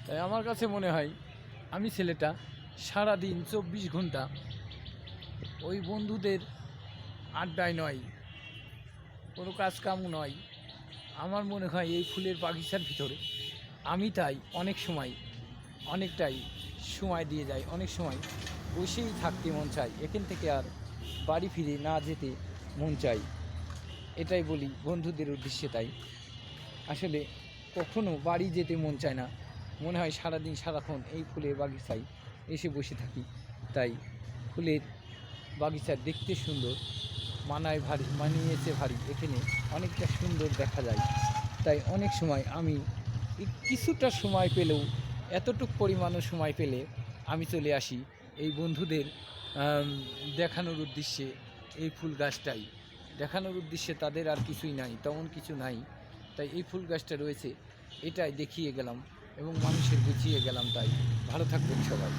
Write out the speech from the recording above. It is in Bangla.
তাই আমার কাছে মনে হয় আমি ছেলেটা সারাদিন 24 ঘন্টা ওই বন্ধুদের আড্ডায় নয়, কোনো কাজকামও নয়। আমার মনে হয় এই ফুলের বাগিচার ভিতরে আমি তাই অনেক সময় অনেকটাই সময় দিয়ে যাই। অনেক সময় বসেই থাকতে মন চায়, এখান থেকে আর বাড়ি ফিরে না যেতে মন চায়। এটাই বলি বন্ধুদের উদ্দেশ্যে। তাই আসলে কখনো বাড়ি যেতে মন চায় না, মনে হয় সারাদিন সারাক্ষণ এই ফুলের বাগিচায় এসে বসে থাকি। তাই ফুলের বাগিচা দেখতে সুন্দর, মানিয়েছে ভারী, এখানে অনেকটা সুন্দর দেখা যায়। তাই অনেক সময় আমি কিছুটা সময় পেলেও, এতটুকু পরিমাণও সময় পেলে আমি চলে আসি এই বন্ধুদের দেখানোর উদ্দেশ্যে। এই ফুল গাছটাই দেখানোর উদ্দেশ্যে, তাদের আর কিছুই নাই, তেমন কিছু নাই। তাই এই ফুল গাছটা রয়েছে, এটাই দেখিয়ে গেলাম এবং মানুষের বুঝিয়ে গেলাম। তাই ভালো থাকবেন সবাই।